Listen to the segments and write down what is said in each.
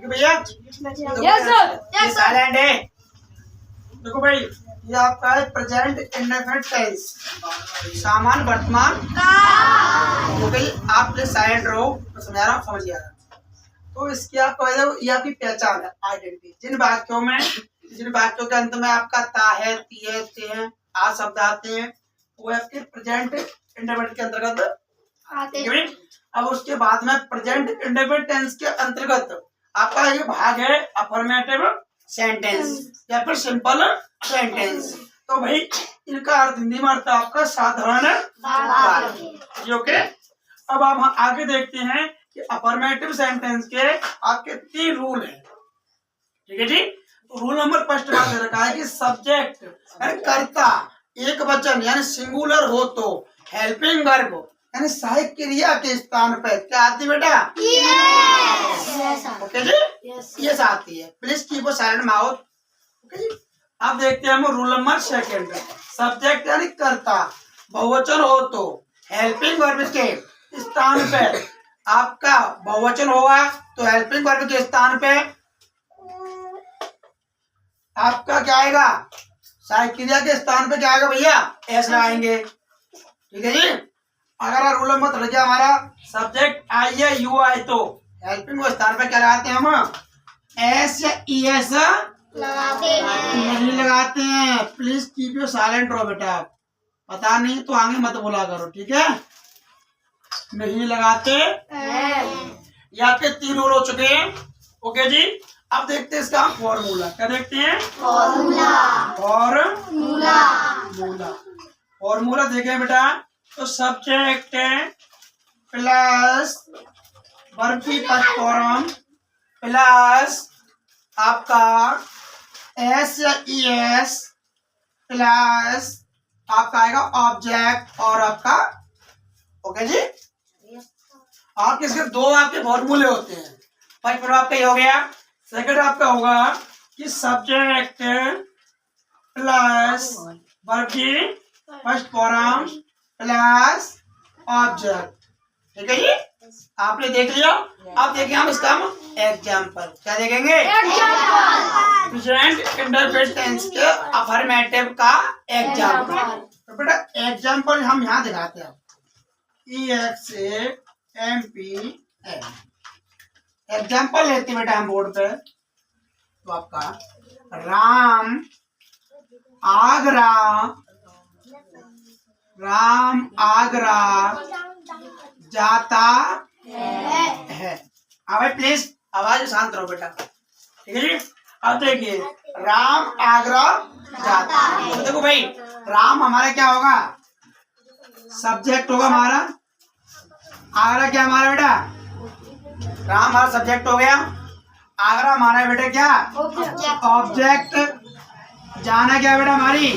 ठीक है भैया। Yes sir. ये साइलेंट है। देखो भाई, ये आपका है प्रेजेंट इंडेफिनिट टेंस, सामान्य वर्तमान काल। तो भाई आप प्लीज साइलेंट रहो, मैं समझा रहा हूँ, समझ गया। तो इसकी आपको ये आपकी पहचान है, आइडेंटिटी। जिन वाक्यों के अंत में आपका ता है, ती है, ते है, आ शब्द आते हैं, वो आपके प्रेजेंट इंडेफिनिट के अंतर्गत आते हैं। अब उसके बाद में प्रेजेंट इंडेफिनिट टेंस के अंतर्गत आपका ये भाग है अफर्मेटिव सेंटेंस या फिर सिंपल सेंटेंस। तो भाई इनका अर्थ हिंदी में अर्थ आपका साधारण वाक्य। ओके, अब आप आगे देखते हैं कि अफर्मेटिव सेंटेंस के आपके 3 रूल हैं। ठीक है जी। तो रूल नंबर फर्स्ट बात रखा है कि सब्जेक्ट यानी कर्ता एक वचन यानी सिंगुलर हो तो हेल्पिंग वर्ब यानी सहायक क्रिया के स्थान पर क्या आती है बेटा? यस। ओके जी, यस आती है। Please keep a silent mouth. Okay जी। अब देखते हैं हम रूल नंबर सेकंड। सब्जेक्ट यानी कर्ता बहुवचन हो तो हेल्पिंग वर्ब के स्थान पे आपका बहुवचन होगा, तो हेल्पिंग वर्ब के स्थान पे आपका क्या आएगा? सहायक क्रिया के स्थान पे क्या आएगा भैया? एस लगाएंगे। ठीक है जी। अगर रूल नंबर लग गया हमारा सब्जेक्ट आई है यू आए तो हेल्पिंग स्थान पे क्या लगाते हैं हम? एस या ई एस लगाते हैं, नहीं लगाते हैं। प्लीज कीप यू साइलेंट रहो बेटा, पता नहीं तो आगे मत बोला करो, ठीक है? नहीं लगाते हैं। ये आपके 3 रूल हो चुके हैं। ओके जी। अब देखते हैं इसका फॉर्मूला। क्या देखते हैं? फॉर्मूला देखें बेटा, तो सब्जेक्ट प्लस वर्ब की फर्स्ट फॉर्म प्लस आपका एस या ई एस प्लस आपका आएगा ऑब्जेक्ट और आपका। ओके जी। आपके इसके 2 आपके फॉर्मूले होते हैं। फर्स्ट फॉर्म आपका ये हो गया। सेकंड आपका होगा कि सब्जेक्ट प्लस वर्ब की फर्स्ट फॉर्म प्लस ऑब्जेक्ट। ठीक है जी। आपने देख लिया। अब देखें हम इसका एग्जाम्पल। क्या देखेंगे? प्रेजेंट इंडेफिनिट टेंस के अफर्मेटिव का एग्जाम्पल। तो बेटा एग्जाम्पल हम यहाँ दिखाते हैं। EXAMPL एग्जाम्पल लेते बेटा हम बोर्ड पे। तो आपका राम आगरा जाता है। अब प्लीज आवाज शांत रहो बेटा, ठीक है जी। अब देखिए राम आगरा जाता है। तो देखो भाई राम हमारा क्या होगा? सब्जेक्ट होगा हमारा। आगरा क्या हमारा बेटा? राम हमारा सब्जेक्ट हो गया। आगरा हमारा बेटा क्या? ऑब्जेक्ट। जाना क्या बेटा हमारी?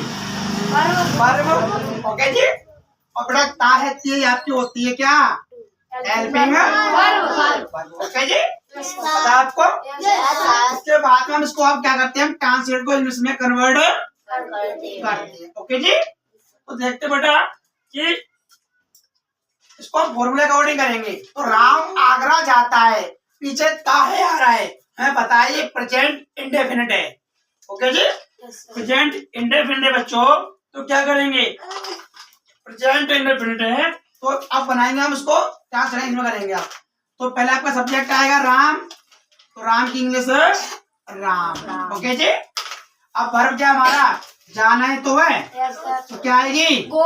वर्ब। ओके जी। और बेटा ता है ती आपकी होती है क्या? Helping verb. ओके जी। पता आपको? इसके बाद में हम इसको आप क्या करते हैं? हम ट्रांसलेट को इंग्लिश में कन्वर्ट करते हैं। ओके जी। तो देखते बेटा कि इसको हम फॉर्मूले अकॉर्डिंग करेंगे। तो राम आगरा जाता है, पीछे ता है आ रहा है, हमें बताइए प्रेजेंट इंडेफिनिट है। ओके जी। प्रेजेंट इंडेफिनिट है बच्चों। तो क्या करेंगे? प्रेजेंट इंडेफिनिट है तो अब बनाएंगे हम इसको ट्रांसलेट में करेंगे आप। तो पहले आपका सब्जेक्ट आएगा राम, तो राम की इंग्लिश राम। ओके जी। अब वर्ब क्या हमारा? जाना है तो है, तो क्या आएगी? गो।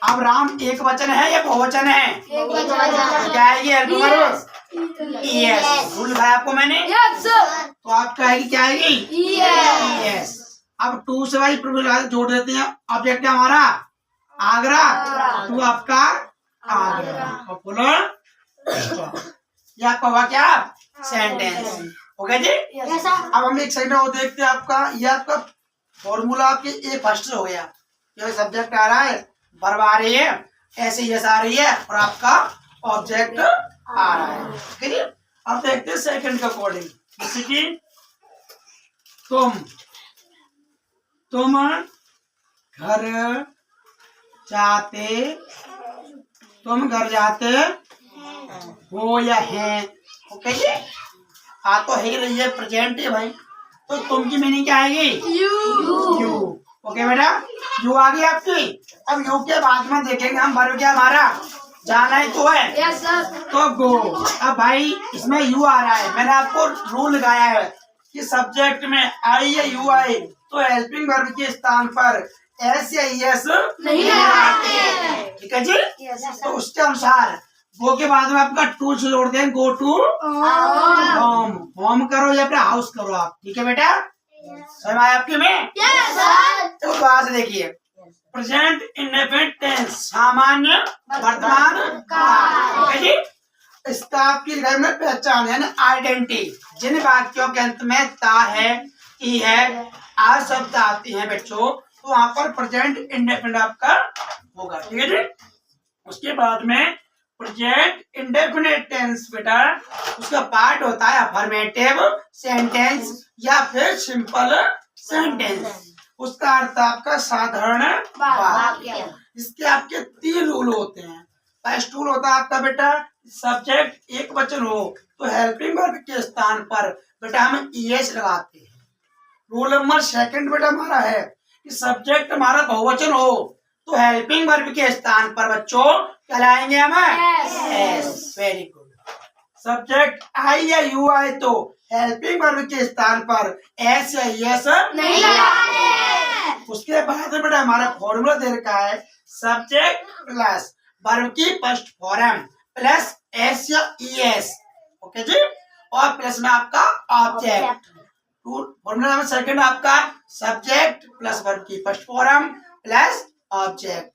अब राम एक वचन है या बहुवचन है? क्या आएगी? Helping verb yes. रूल है आपको मैंने। तो आपका आएगी क्या आएगी? यस। अब 2 से भाई जोड़ देते हैं। ऑब्जेक्ट है हमारा आगरा, 2 आपका आगरा और बोलो ये आपका हुआ क्या? सेंटेंस। ओके जी। अब हम एक सेकंड और देखते हैं। आपका ये आपका फॉर्मूला आपके ए फर्स्ट हो गया। ये सब्जेक्ट आ रहा है, वर्ब आ रही है, ऐसे यस आ रही है और आपका ऑब्जेक्ट आ रहा है। ठीक है। अब देखते हैं सेकंड का अकॉर्डिंग। जैसे कि तुम घर जाते हो या हैं। ओके जी। हाँ तो है रही है प्रेजेंट है भाई, तो तुम की मीनिंग क्या आएगी? यू। ओके बेटा, यू आ गई आपकी। अब यू के बाद में देखेंगे हम वर्ब क्या हमारा जाना ही तो है। Yes sir. तो गो। अब भाई इसमें यू आ रहा है, मैंने आपको रूल लगाया है कि सब्जेक्ट में आई या यू आए तो हेल्पिंग वर्ब के स्थान पर एस या ईएस नहीं लगाते। ठीक है जी। तो उसके अनुसार गो के बाद में आपका टू से जोड़ दें, गो टू होम। होम करो या फिर हाउस करो आप, ठीक है बेटा। समझ आया आपके में? Yes sir. तो बात देखिए, प्रेजेंट इंडेफिनिट टेंस सामान्य वर्तमान काल, ठीक है जी। इसका आपकी में पहचान है ना आइडेंटिटी। जिन वाक्यों के अंत में ता है, ई है, आ शब्द आती हैं बच्चों, तो वहां पर प्रेजेंट इंडेफिनिट आपका होगा, ठीक है जी। उसके बाद में प्रेजेंट इंडेफिनिट टेंस बेटा उसका पार्ट होता है अफर्मेटिव सेंटेंस या फिर सिंपल सेंटेंस। उसका अर्थ आपका साधारण वाक्य। इसके आपके 3 रूल होते हैं। फर्स्ट रूल होता है आपका बेटा सब्जेक्ट एक वचन हो तो हेल्पिंग वर्ब के स्थान पर बेटा हम ईएस लगाते हैं। रूल नंबर 2 बेटा हमारा है कि सब्जेक्ट हमारा बहुवचन हो तो हेल्पिंग वर्ब के स्थान पर बच्चों क्या लाएंगे हम? Yes. Very good. Subject I या यू आए तो हेल्पिंग वर्ब के स्थान पर एस या यस नहीं लगाते। उसके बाद में बेटा हमारा फॉर्मूला दे रखा है सब्जेक्ट प्लस वर्ब की फर्स्ट फॉर्म प्लस एस या ईएस, ओके जी, और प्लस में आपका ऑब्जेक्ट। फॉर्मूला नंबर 2 आपका सब्जेक्ट प्लस वर्ब की फर्स्ट फॉर्म प्लस ऑब्जेक्ट।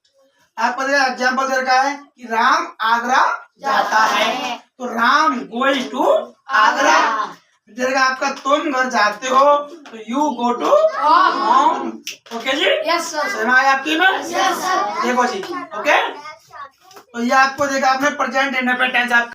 आपको एग्जाम्पल दे रखा है कि राम आगरा जाता है तो राम गोइंग टू आगरा। देगा आपका तुम घर जाते हो तो you go to home, okay जी। Yes sir. समझ आया आपकी में? Yes sir. देखो जी, ओके। तो ये आपको देखा आपने प्रेजेंट इंडेफिनिट टेंस आपका